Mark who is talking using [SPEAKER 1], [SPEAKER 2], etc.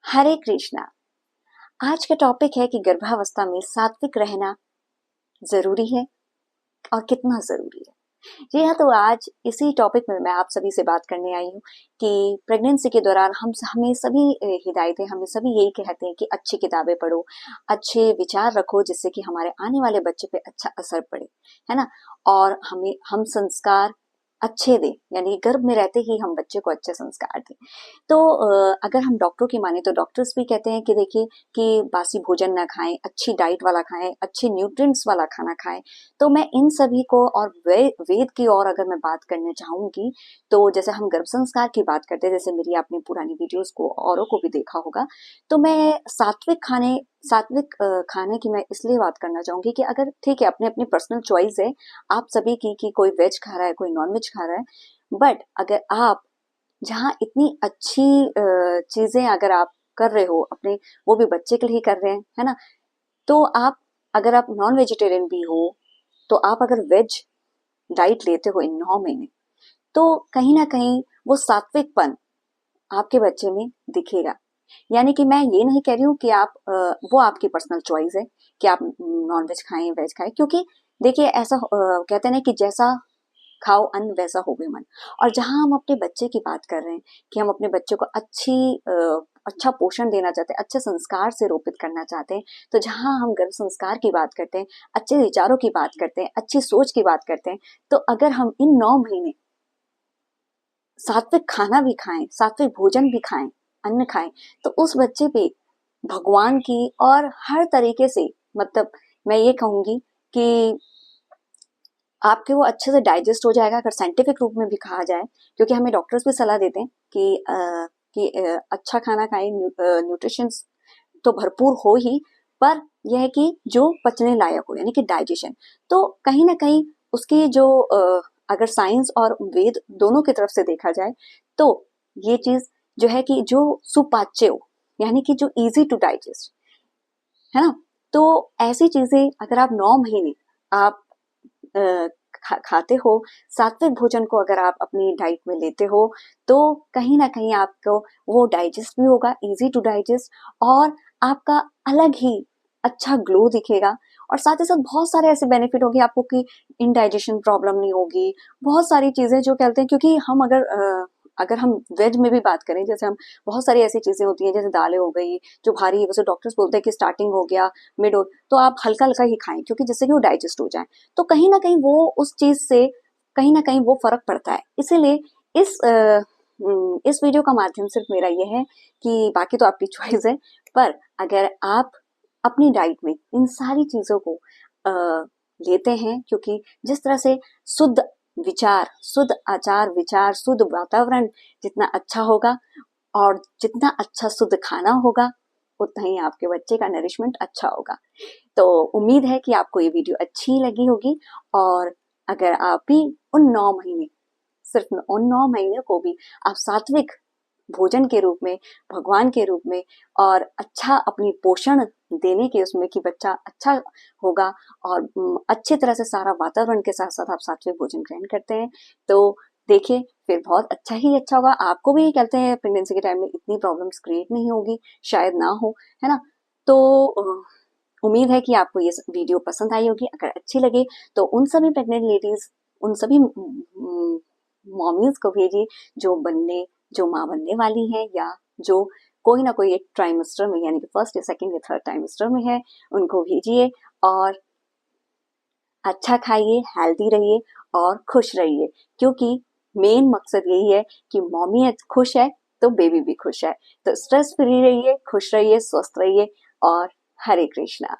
[SPEAKER 1] हरे कृष्णा। आज का टॉपिक है कि गर्भावस्था में सात्विक रहना जरूरी है और कितना जरूरी है। जी हाँ, तो आज इसी टॉपिक में मैं आप सभी से बात करने आई हूँ कि प्रेगनेंसी के दौरान हमें सभी हिदायतें, हमें सभी यही कहते हैं कि अच्छी किताबें पढ़ो, अच्छे विचार रखो, जिससे कि हमारे आने वाले बच्चे पे अच्छा असर पड़े, है ना। और हम संस्कार अच्छे दें, यानी गर्भ में रहते ही हम बच्चे को अच्छे संस्कार दें। तो अगर हम डॉक्टरों की माने तो डॉक्टर्स भी कहते हैं कि देखिए कि बासी भोजन ना खाएं, अच्छी डाइट वाला खाएं, अच्छे न्यूट्रिएंट्स वाला खाना खाएं। तो मैं इन सभी को और वेद की और अगर मैं बात करना चाहूंगी तो जैसे हम गर्भ संस्कार की बात करते हैं, जैसे मेरी आपने पुरानी वीडियोस को औरों को भी देखा होगा, तो मैं सात्विक खाने की मैं इसलिए बात करना चाहूंगी कि अगर ठीक है, अपनी अपनी पर्सनल चॉइस है आप सभी की कि कोई वेज खा रहा है, कोई नॉन वेज खा रहा है, बट अगर आप जहाँ इतनी अच्छी चीजें अगर आप कर रहे हो अपने, वो भी बच्चे के लिए कर रहे हैं, है ना। तो आप अगर आप नॉन वेजिटेरियन भी हो, तो आप अगर वेज डाइट लेते हो इन 9 महीने, तो कहीं ना कहीं वो सात्विकपन आपके बच्चे में दिखेगा। यानी कि मैं ये नहीं कह रही हूँ कि आप वो आपकी पर्सनल चॉइस है कि आप नॉन वेज खाएं वेज खाएं, क्योंकि देखिए ऐसा कहते हैं ना कि जैसा खाओ अन्न वैसा होवे मन। और जहां हम अपने बच्चे की बात कर रहे हैं कि हम अपने बच्चे को अच्छा पोषण देना चाहते हैं, अच्छे संस्कार से रोपित करना चाहते हैं, तो जहां हम गर्भ संस्कार की बात करते हैं, अच्छे विचारों की बात करते हैं, अच्छी सोच की बात करते हैं, तो अगर हम इन 9 महीने सात्विक खाना भी खाएं, सात्विक भोजन भी खाएं, अन्न खाएं, तो उस बच्चे पे भगवान की और हर तरीके से, मतलब मैं ये कहूंगी कि आपके वो अच्छे से डाइजेस्ट हो जाएगा, अगर साइंटिफिक रूप में भी कहा जाए, क्योंकि हमें डॉक्टर्स भी सलाह देते हैं कि अच्छा खाना खाएं, न्यूट्रिशंस तो भरपूर हो ही, पर यह है कि जो पचने लायक हो, यानी कि डाइजेशन। तो कहीं ना कहीं उसकी जो अगर साइंस और वेद दोनों की तरफ से देखा जाए, तो ये चीज जो है कि जो सुपाच्य हो, यानी कि जो इजी टू डाइजेस्ट, है ना। तो ऐसी चीजें अगर आप 9 महीने आप खाते हो, सात्विक भोजन को अगर आप अपनी डाइट में लेते हो, तो कहीं ना कहीं आपको वो डाइजेस्ट भी होगा, इजी टू डाइजेस्ट, और आपका अलग ही अच्छा ग्लो दिखेगा। और साथ ही साथ बहुत सारे ऐसे बेनिफिट होंगे आपको कि इनडाइजेशन प्रॉब्लम नहीं होगी, बहुत सारी चीजें जो कहते हैं, क्योंकि हम अगर हम वेज में भी बात करें, जैसे हम बहुत सारी ऐसी चीजें होती हैं, जैसे दालें हो गई जो भारी है, वैसे डॉक्टर्स बोलते हैं कि स्टार्टिंग हो गया, मिड हो, तो आप हल्का हल्का ही खाएं, क्योंकि जिससे कि वो डाइजेस्ट हो जाए। तो कहीं ना कहीं वो उस चीज से कहीं ना कहीं वो फर्क पड़ता है। इसीलिए इस वीडियो का माध्यम सिर्फ मेरा ये है कि बाकी तो आपकी चॉइस है, पर अगर आप अपनी डाइट में इन सारी चीजों को लेते हैं, क्योंकि जिस तरह से शुद्ध विचार, शुद्ध आचार विचार, शुद्ध वातावरण जितना अच्छा होगा और जितना अच्छा शुद्ध खाना होगा, उतना ही आपके बच्चे का नरिशमेंट अच्छा होगा। तो उम्मीद है कि आपको ये वीडियो अच्छी लगी होगी, और अगर आप भी उन 9 महीने, सिर्फ उन 9 महीने को भी आप सात्विक भोजन के रूप में, भगवान के रूप में, और अच्छा अपनी पोषण देने के उसमें कि बच्चा अच्छा होगा, और अच्छी तरह से सारा वातावरण के साथ साथ आप सात्विक भोजन ग्रहण करते हैं, तो देखिए फिर बहुत अच्छा ही अच्छा होगा। आपको भी कहते हैं प्रेगनेंसी के टाइम में इतनी प्रॉब्लम्स क्रिएट नहीं होगी, शायद ना हो, है ना। तो उम्मीद है कि आपको ये वीडियो पसंद आई होगी। अगर अच्छी लगे तो उन सभी प्रेग्नेंट लेडीज, उन सभी मॉमीज को भेजिए जो माँ बनने वाली है, या जो कोई ना कोई एक ट्राइमेस्टर में, यानी कि फर्स्ट या सेकंड या थर्ड ट्राइमेस्टर में है, उनको भेजिए। और अच्छा खाइए, हेल्दी रहिए और खुश रहिए, क्योंकि मेन मकसद यही है कि मॉमी खुश है तो बेबी भी खुश है। तो स्ट्रेस फ्री रहिए, खुश रहिए, स्वस्थ रहिए, और हरे कृष्णा।